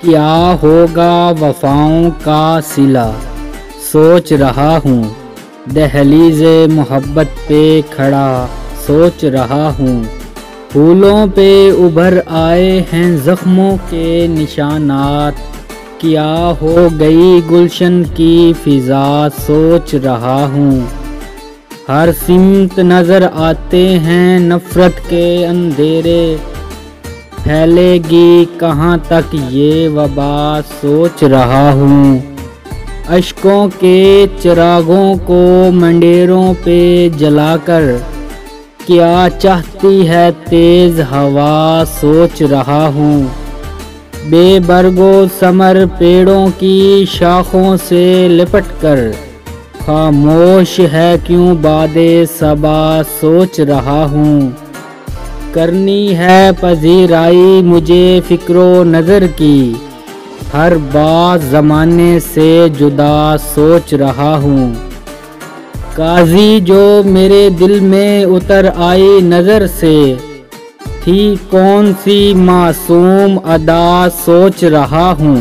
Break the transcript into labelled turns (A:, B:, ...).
A: क्या होगा वफाओं का सिला, सोच रहा हूँ। दहलीज़े मोहब्बत पे खड़ा सोच रहा हूँ। फूलों पे उभर आए हैं ज़ख्मों के निशानात। क्या हो गई गुलशन की फ़िज़ा सोच रहा हूँ। हर सिमत नज़र आते हैं नफ़रत के अंधेरे। फैलेगी कहाँ तक ये वबा सोच रहा हूँ। अश्कों के चिरागों को मंडेरों पे जलाकर क्या चाहती है तेज़ हवा सोच रहा हूँ। बेबरगो समर पेड़ों की शाखों से लिपट कर खामोश है क्यों बादे सबा सोच रहा हूँ। करनी है पजीराई मुझे फ़िक्रो नज़र की, हर बात ज़माने से जुदा सोच रहा हूँ। काज़ी जो मेरे दिल में उतर आई नज़र से, थी कौन सी मासूम अदा सोच रहा हूँ।